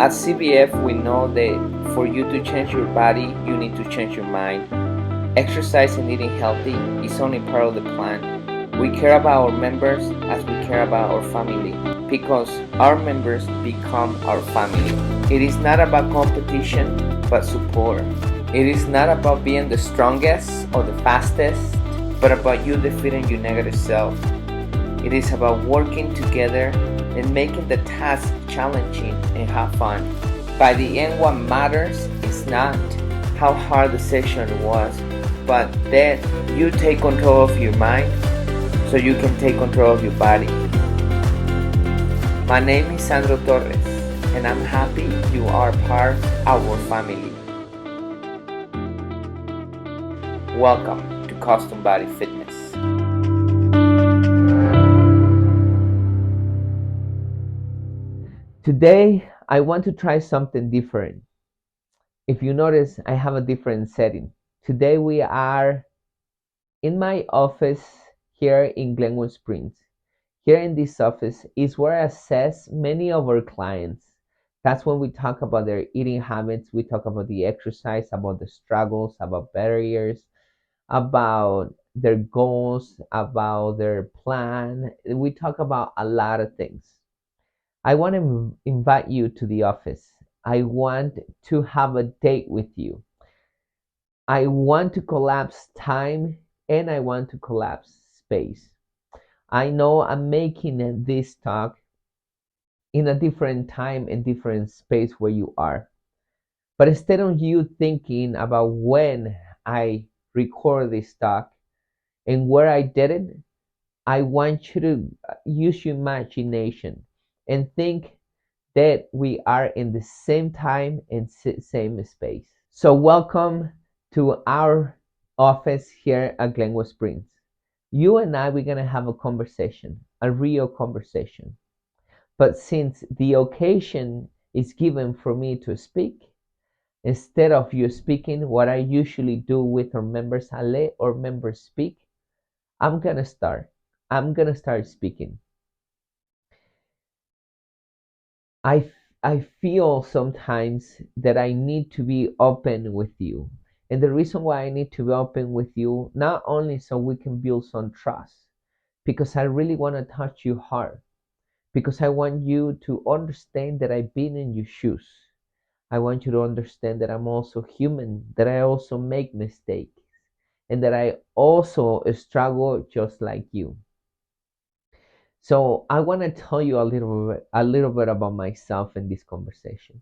At CBF, we know that for you to change your body, you need to change your mind. Exercise and eating healthy is only part of the plan. We care about our members as we care about our family because our members become our family. It is not about competition but support. It is not about being the strongest or the fastest, but about you defeating your negative self. It is about working together and making the task challenging and have fun. By the end, what matters is not how hard the session was, but that you take control of your mind so you can take control of your body. My name is Sandro Torres, and I'm happy you are part of our family. Welcome to Custom Body Fitness. Today, I want to try something different. If you notice, I have a different setting. Today, we are in my office here in Glenwood Springs. Here in this office is where I assess many of our clients. That's when we talk about their eating habits, we talk about the exercise, about the struggles, about barriers, about their goals, about their plan. We talk about a lot of things. I want to invite you to the office. I want to have a date with you. I want to collapse time and I want to collapse space. I know I'm making this talk in a different time and different space where you are. But instead of you thinking about when I record this talk and where I did it, I want you to use your imagination and think that we are in the same time and same space. So, welcome to our office here at Glenwood Springs. You and I, we're going to have a conversation, a real conversation. But since the occasion is given for me to speak, instead of you speaking, what I usually do with our members, I let our members speak. I'm going to start. I'm going to start speaking. I, I feel sometimes that I need to be open with you. And the reason why I need to be open with you, not only so we can build some trust, because I really want to touch your heart, because I want you to understand that I've been in your shoes. I want you to understand that I'm also human, that I also make mistakes, and that I also struggle just like you. So I want to tell you a little bit about myself in this conversation.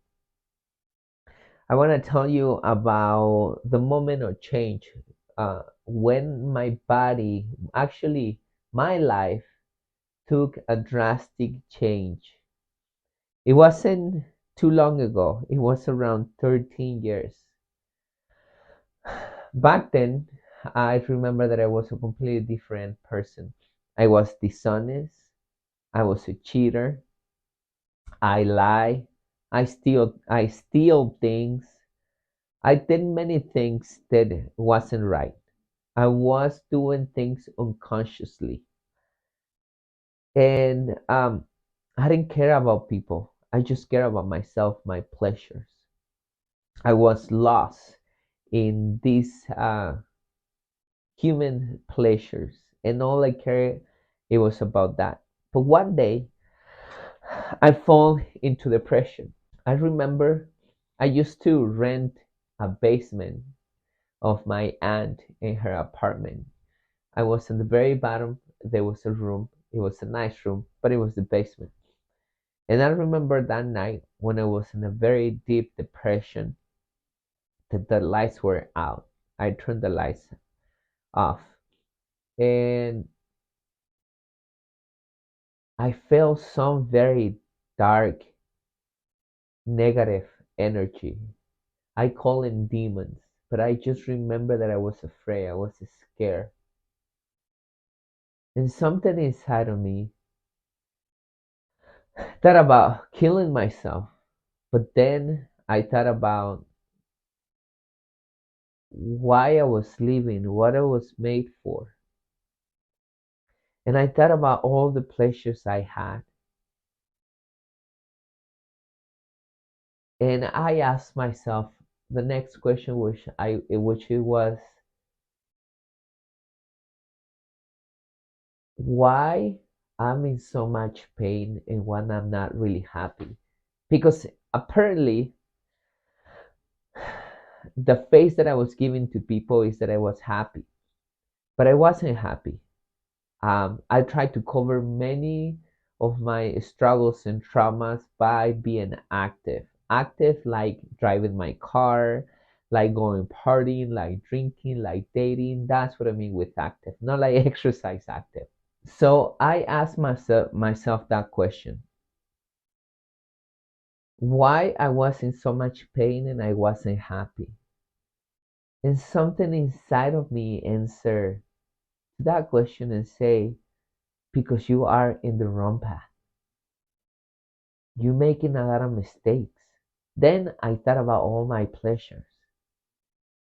I want to tell you about the moment of change when my body, actually my life, took a drastic change. It wasn't too long ago. It was around 13 years. Back then, I remember that I was a completely different person. I was dishonest. I was a cheater. I lie. I steal things. I did many things that wasn't right. I was doing things unconsciously. And I didn't care about people. I just care about myself, my pleasures. I was lost in these human pleasures, and all I cared it was about that. But one day, I fall into depression. I remember I used to rent a basement of my aunt in her apartment. I was in the very bottom. There was a room. It was a nice room, but it was the basement. And I remember that night when I was in a very deep depression that the lights were out. I turned the lights off and I felt some very dark, negative energy. I call them demons, but I just remember that I was afraid, I was scared. And something inside of me thought about killing myself. But then I thought about why I was living, what I was made for. And I thought about all the pleasures I had. And I asked myself the next question, which it was, why I'm in so much pain and when I'm not really happy? Because apparently the face that I was giving to people is that I was happy, but I wasn't happy. I tried to cover many of my struggles and traumas by being active. Active, like driving my car, like going partying, like drinking, like dating. That's what I mean with active, not like exercise active. So I asked myself that question: why I was in so much pain and I wasn't happy. And something inside of me answered that question and say, because you are in the wrong path. You're making a lot of mistakes. Then I thought about all my pleasures.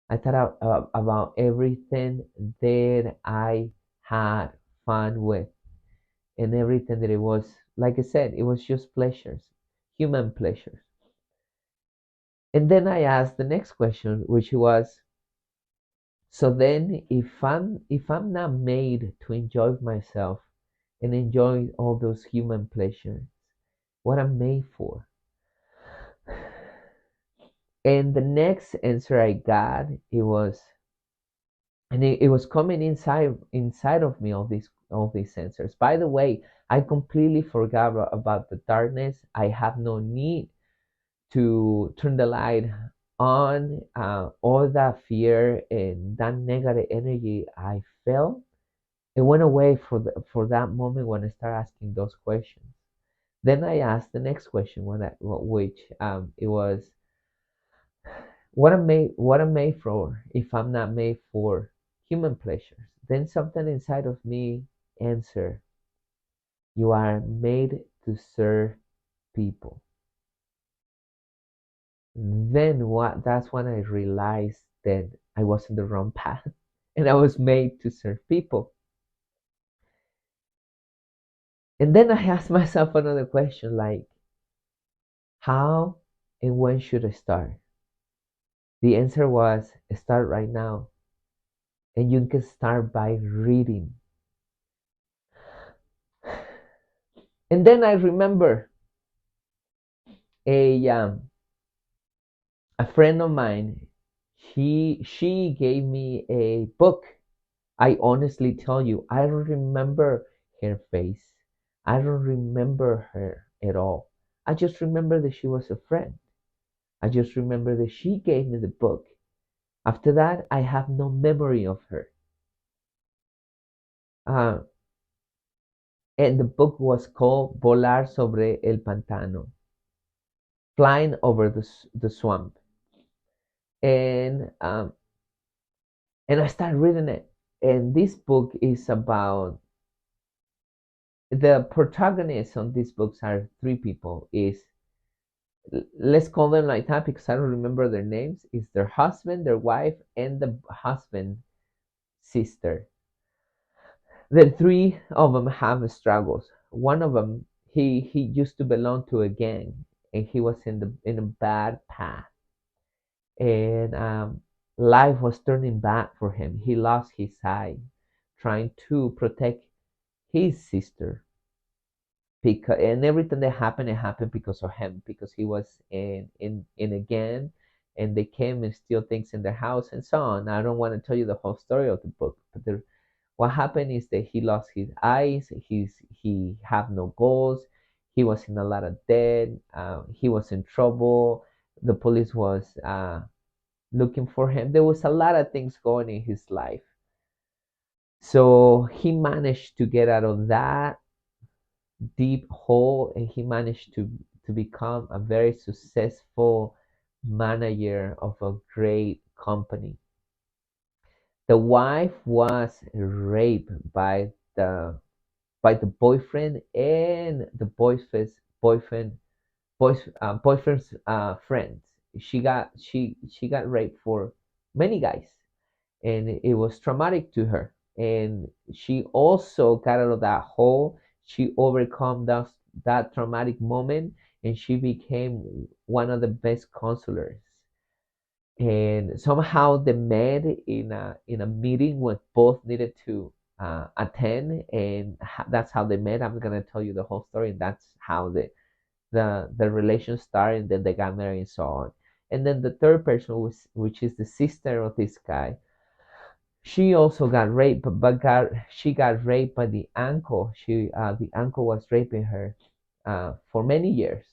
I thought about everything that I had fun with and everything that it was, like I said, it was just pleasures, human pleasures. And then I asked the next question, which was, so then if I'm not made to enjoy myself and enjoy all those human pleasures, what I'm made for? And the next answer I got, it was, and it was coming inside of me, all these answers. By the way, I completely forgot about the darkness. I have no need to turn the light on. All that fear and that negative energy I felt, it went away for that moment when I started asking those questions. Then I asked the next question, which it was, what I'm made for if I'm not made for human pleasures? Then something inside of me answer, you are made to serve people. Then what that's when I realized that I was in the wrong path and I was made to serve people. And then I asked myself another question like, how and when should I start? The answer was, start right now. And you can start by reading. And then I remember a friend of mine. She gave me a book. I honestly tell you, I don't remember her face. I don't remember her at all. I just remember that she was a friend. I just remember that she gave me the book. After that, I have no memory of her. Uh, and the book was called Volar sobre el pantano, flying over the swamp. And I started reading it. And this book is about, the protagonists on these books are three people. Is, let's call them like that because I don't remember their names. Is their husband, their wife, and the husband sister. The three of them have struggles. One of them, he used to belong to a gang, and he was in a bad path, and life was turning bad for him. He lost his eye, trying to protect his sister, because and everything that happened, it happened because of him, because he was in a gang, and they came and steal things in their house and so on. I don't want to tell you the whole story of the book, but what happened is that he lost his eyes. He had no goals. He was in a lot of debt. He was in trouble. The police was looking for him. There was a lot of things going in his life. So he managed to get out of that deep hole, and he managed to become a very successful manager of a great company. The wife was raped by the boyfriend and the boyfriend's friends. She got raped for many guys, and it was traumatic to her. And she also got out of that hole. She overcome that traumatic moment, and she became one of the best counselors. And somehow they met in a meeting when both needed to attend, and that's how they met. I'm gonna tell you the whole story, and that's how the relation started, and then they got married and so on. And then the third person was, which is the sister of this guy, she also got raped, but she got raped by the uncle. The uncle was raping her for many years,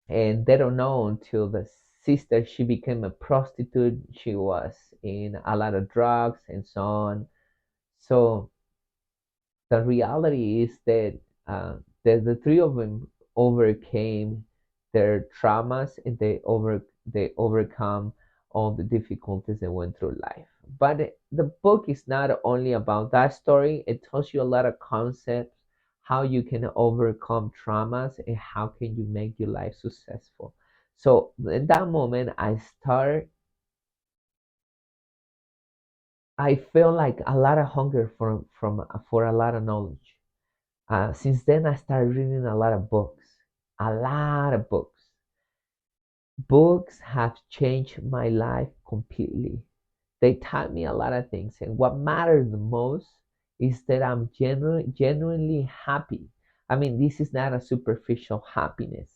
and they don't know until the sister, she became a prostitute. She was in a lot of drugs and so on. So the reality is that the three of them overcame their traumas, and they overcome all the difficulties they went through life. But the book is not only about that story. It tells you a lot of concepts, how you can overcome traumas and how can you make your life successful. So in that moment, I feel like a lot of hunger for a lot of knowledge. Since then, I started reading a lot of books. A lot of books. Books have changed my life completely. They taught me a lot of things, and what matters the most is that I'm genuinely happy. I mean, this is not a superficial happiness.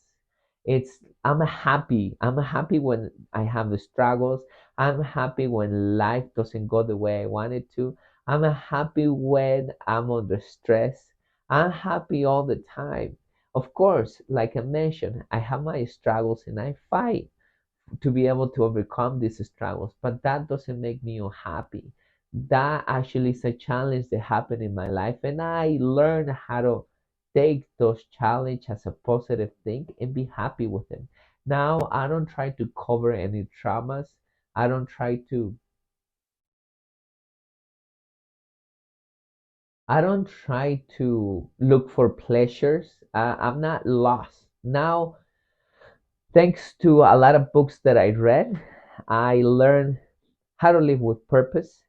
It's I'm happy. I'm happy when I have the struggles. I'm happy when life doesn't go the way I want it to. I'm happy when I'm under stress. I'm happy all the time. Of course, like I mentioned, I have my struggles and I fight to be able to overcome these struggles, but that doesn't make me unhappy. That actually is a challenge that happened in my life, and I learned how to take those challenges as a positive thing and be happy with them. Now I don't try to cover any traumas. I don't try to I don't try to look for pleasures. I'm not lost. Now, thanks to a lot of books that I read, I learned how to live with purpose.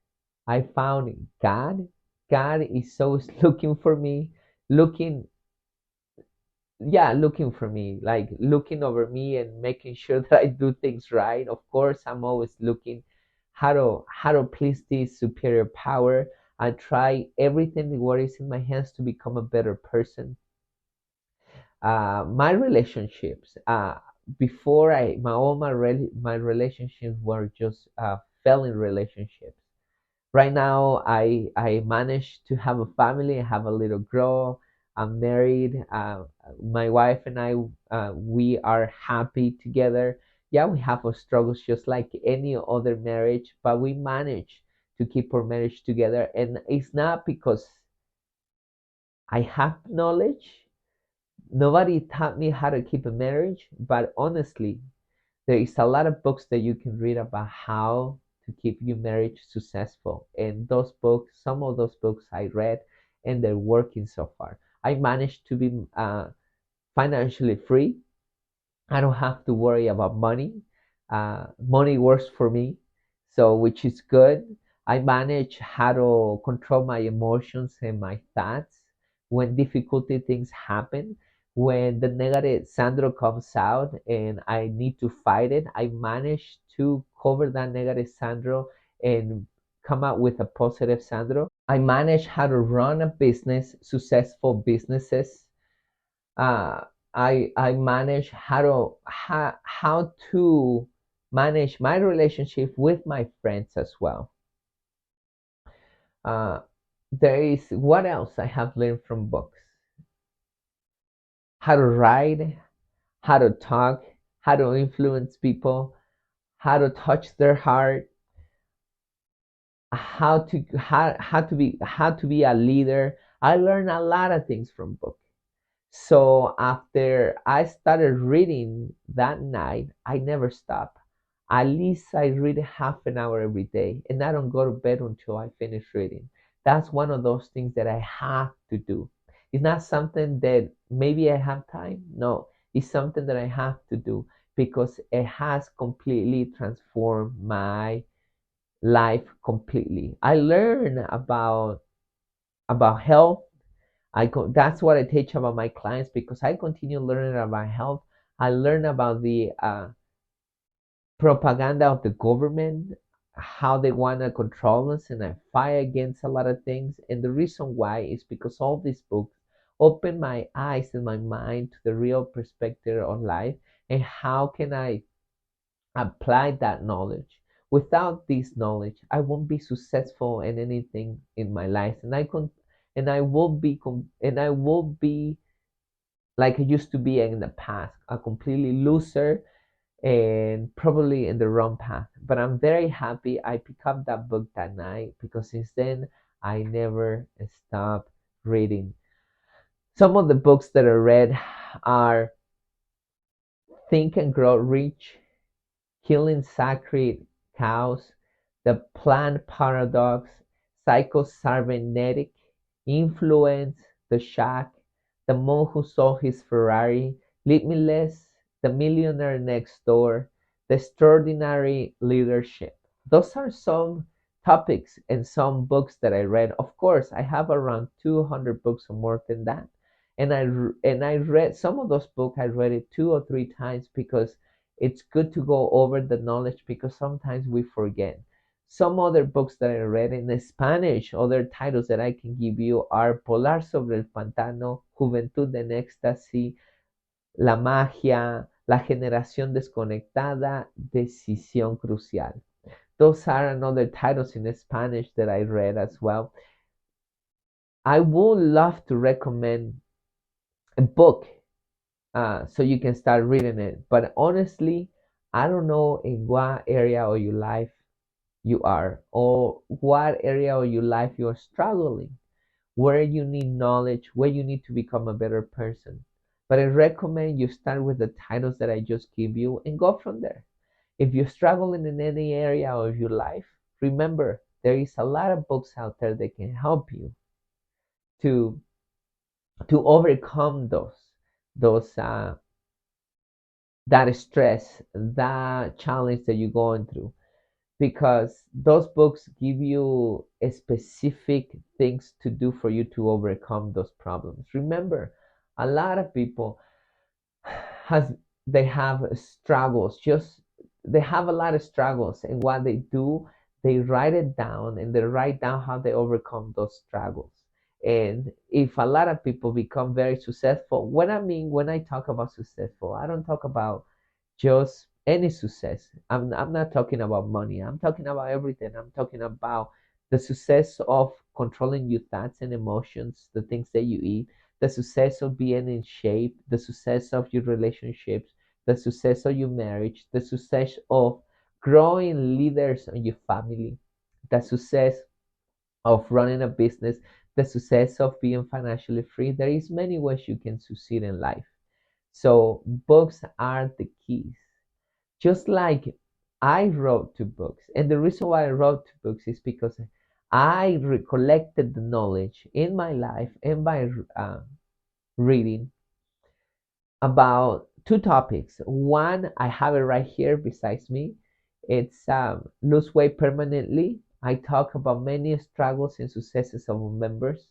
I found God. God is so looking for me, looking, yeah, looking for me, like looking over me and making sure that I do things right. Of course, I'm always looking how to please this superior power. I try everything what is in my hands to become a better person. My relationships, before my relationships were just failing relationships. Right now, I managed to have a family. I have a little girl. I'm married. My wife and I, we are happy together. Yeah, we have our struggles just like any other marriage, but we manage to keep our marriage together. And it's not because I have knowledge. Nobody taught me how to keep a marriage, but honestly, there is a lot of books that you can read about how to keep your marriage successful. And those books, some of those books I read, and they're working so far. I managed to be financially free. I don't have to worry about money. Money works for me, so which is good. I manage how to control my emotions and my thoughts when difficulty things happen. When the negative Sandro comes out and I need to fight it, I manage to cover that negative Sandro and come out with a positive Sandro. I manage how to run a business, successful businesses. uh, I manage how to manage my relationship with my friends as well. Uh, there is what else I have learned from books: how to write, how to talk, how to influence people, how to touch their heart, how to be a leader. I learned a lot of things from books. So after I started reading that night, I never stop. At least I read half an hour every day, and I don't go to bed until I finish reading. That's one of those things that I have to do. It's not something that maybe I have time. No, it's something that I have to do because it has completely transformed my life completely. I learned about health. That's what I teach about my clients because I continue learning about health. I learn about the propaganda of the government, how they want to control us, and I fight against a lot of things. And the reason why is because all these books open my eyes and my mind to the real perspective of life and how can I apply that knowledge. Without this knowledge, I won't be successful in anything in my life, and I will be like I used to be in the past, a completely loser and probably in the wrong path. But I'm very happy I picked up that book that night because since then I never stopped reading. Some of the books that I read are Think and Grow Rich, Killing Sacred Cows, The Plant Paradox, Psycho-Cybernetic, Influence, The Shack, The Man Who Sold His Ferrari, Limitless, The Millionaire Next Door, The Extraordinary Leadership. Those are some topics and some books that I read. Of course, I have around 200 books or more than that. And I read some of those books. I read it two or three times because it's good to go over the knowledge because sometimes we forget. Some other books that I read in Spanish, other titles that I can give you are Polar sobre el Pantano, Juventud en Éxtasis, La Magia, La Generación Desconectada, Decisión Crucial. Those are another titles in Spanish that I read as well. I would love to recommend a book so you can start reading it. But honestly, I don't know in what area of your life you are or what area of your life you are struggling, where you need knowledge, where you need to become a better person. But I recommend you start with the titles that I just give you and go from there. If you're struggling in any area of your life, remember there is a lot of books out there that can help you to overcome those that stress, that challenge that you're going through, because those books give you a specific things to do for you to overcome those problems. Remember, a lot of people has they have struggles, just they have a lot of struggles, and what they do, they write it down and they write down how they overcome those struggles. And if a lot of people become very successful, what I mean when I talk about successful, I don't talk about just any success. I'm not talking about money. I'm talking about everything. I'm talking about the success of controlling your thoughts and emotions, the things that you eat, the success of being in shape, the success of your relationships, the success of your marriage, the success of growing leaders in your family, the success of running a business, the success of being financially free. There is many ways you can succeed in life. So books are the keys. Just like I wrote two books, and the reason why I wrote two books is because I recollected the knowledge in my life and by reading about two topics. One, I have it right here besides me. It's Lose Weight Permanently. I talk about many struggles and successes of members.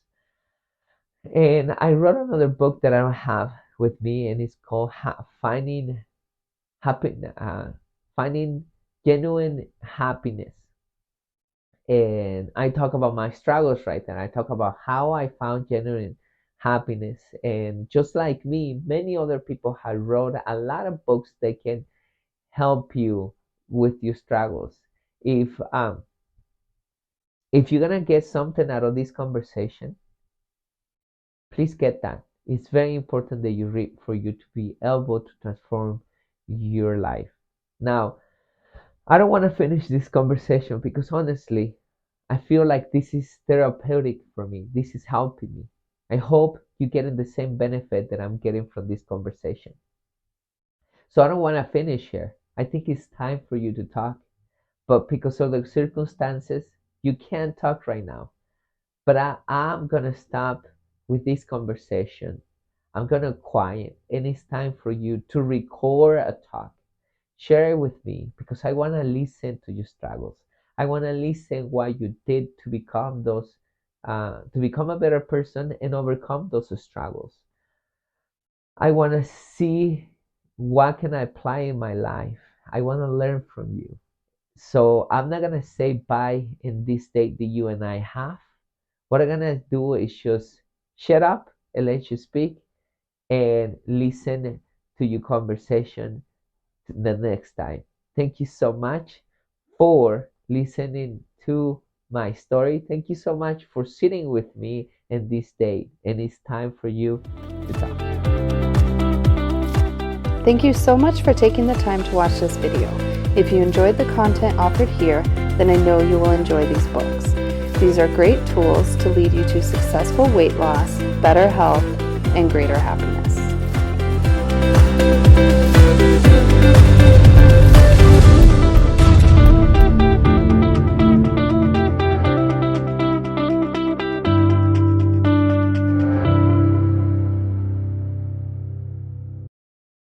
And I wrote another book that I don't have with me, and it's called Happy, Finding Genuine Happiness. And I talk about my struggles right there. I talk about how I found genuine happiness. And just like me, many other people have wrote a lot of books that can help you with your struggles. If um if you're gonna get something out of this conversation, please get that. It's very important that you read for you to be able to transform your life. Now, I don't want to finish this conversation because honestly, I feel like this is therapeutic for me. This is helping me. I hope you're getting the same benefit that I'm getting from this conversation. So I don't want to finish here. I think it's time for you to talk. But because of the circumstances, you can't talk right now. But I'm going to stop with this conversation. I'm going to quiet. And it's time for you to record a talk. Share it with me because I want to listen to your struggles. I want to listen what you did to become those to become a better person and overcome those struggles. I want to see what can I apply in my life. I want to learn from you. So I'm not gonna say bye in this date that you and I have. What I'm gonna do is just shut up and let you speak and listen to your conversation the next time. Thank you so much for listening to my story. Thank you so much for sitting with me in this day. And it's time for you to talk. Thank you so much for taking the time to watch this video. If you enjoyed the content offered here, then I know you will enjoy these books. These are great tools to lead you to successful weight loss, better health, and greater happiness.